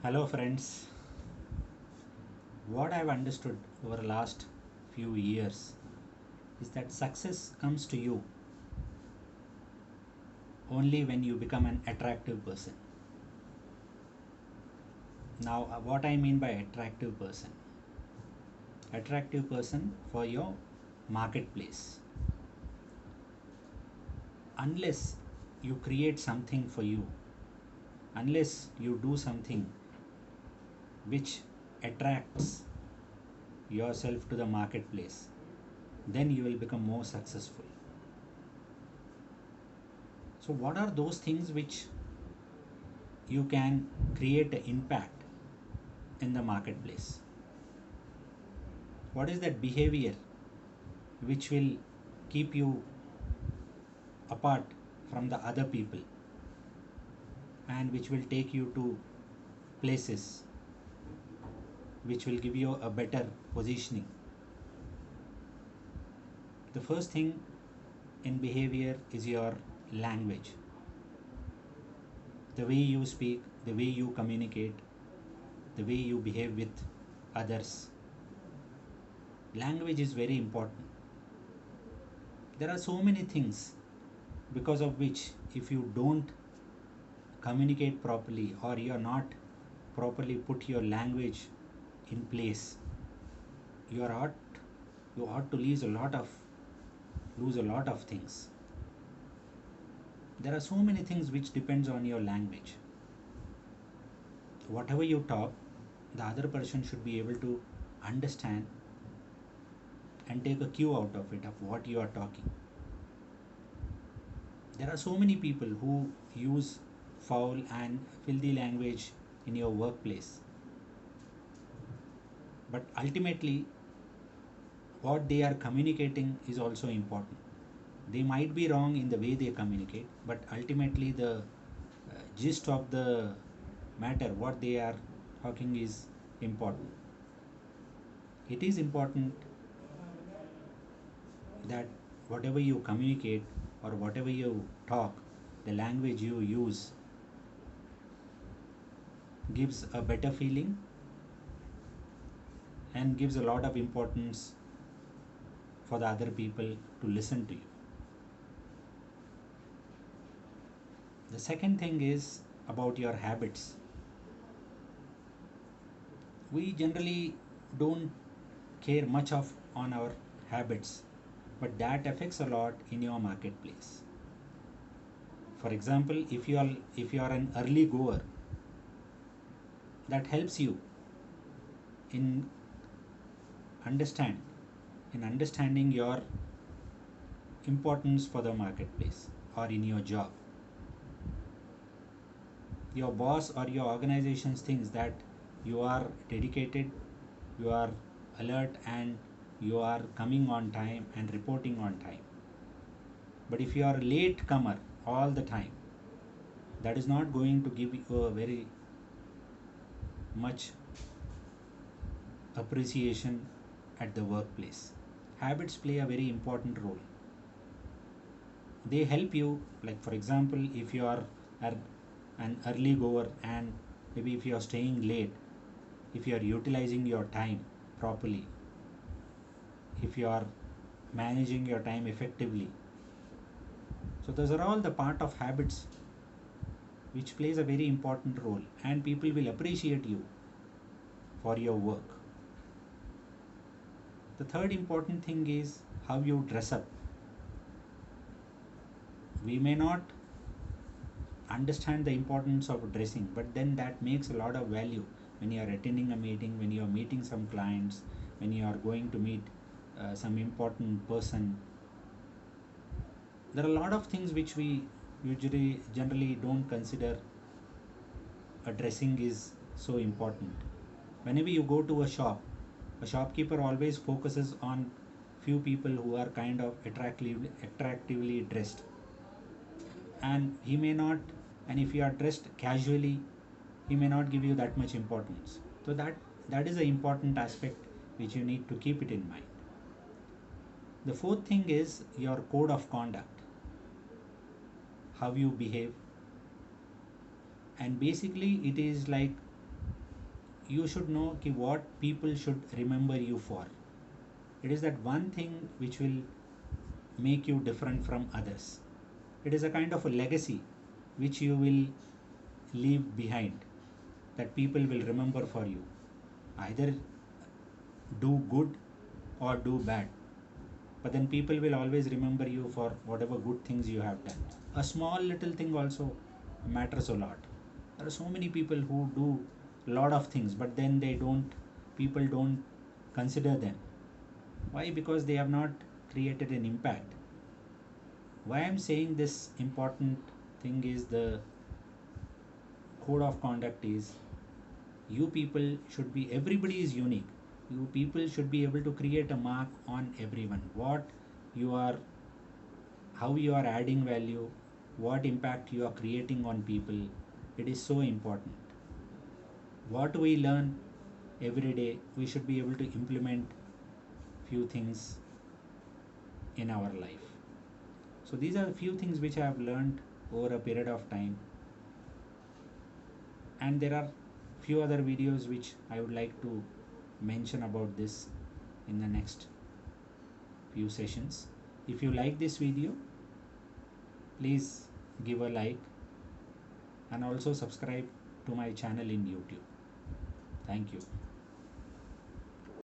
Hello friends, what I've understood over the last few years is that success comes to you only when you become an attractive person. Now, what I mean by attractive person? Attractive person for your marketplace. Unless you create something for you, unless you do something which attracts yourself to the marketplace, then you will become more successful. So, what are those things which you can create an impact in the marketplace? What is that behavior which will keep you apart from the other people and which will take you to places which will give you a better positioning? The first thing in behavior is your language. The way you speak, the way you communicate, the way you behave with others. Language is very important. There are so many things because of which, if you don't communicate properly or you are not properly put your language in place, you ought to lose a lot of things. There are so many things which depends on your language. Whatever you talk, the other person should be able to understand and take a cue out of it, of what you are talking. There are so many people who use foul and filthy language in your workplace, but ultimately what they are communicating is also important. They might be wrong in the way they communicate, but ultimately the gist of the matter, what they are talking, is important. It is important that whatever you communicate or whatever you talk, the language you use gives a better feeling and gives a lot of importance for the other people to listen to you. The second thing is about your habits. We generally don't care much of on our habits, but that affects a lot in your marketplace. For example, if you are an early goer, that helps you in understand in understanding your importance for the marketplace or in your job. Your boss or your organization thinks that you are dedicated, you are alert, and you are coming on time and reporting on time. But if you are a late comer all the time, that is not going to give you a very much appreciation at the workplace. Habits play a very important role. They help you, like for example, if you are an early goer and maybe if you are staying late, if you are utilizing your time properly, if you are managing your time effectively. So those are all the part of habits which plays a very important role, and people will appreciate you for your work. The third important thing is how you dress up. We may not understand the importance of dressing, but then that makes a lot of value when you are attending a meeting, when you are meeting some clients, when you are going to meet some important person. There are a lot of things which we usually generally don't consider addressing is so important. Whenever you go to a shop, a shopkeeper always focuses on few people who are kind of attractively dressed, and he may not, and if you are dressed casually, he may not give you that much importance. So that is an important aspect which you need to keep it in mind. The fourth thing is your code of conduct, how you behave, and basically it is like you should know ki what people should remember you for. It is that one thing which will make you different from others. It is a kind of a legacy which you will leave behind, that people will remember for you. Either do good or do bad, but then people will always remember you for whatever good things you have done. A small little thing also matters a lot. There are so many people who do a lot of things, but then people don't consider them. Why? Because they have not created an impact. Why I'm saying this important thing is, the code of conduct is, you people should be, everybody is unique. You people should be able to create a mark on everyone. What you are, how you are adding value, what impact you are creating on people, it is so important. What we learn every day, we should be able to implement few things in our life. So these are a few things which I have learned over a period of time, and there are few other videos which I would like to mention about this in the next few sessions. If you like this video, please give a like and also subscribe to my channel in YouTube. Thank you.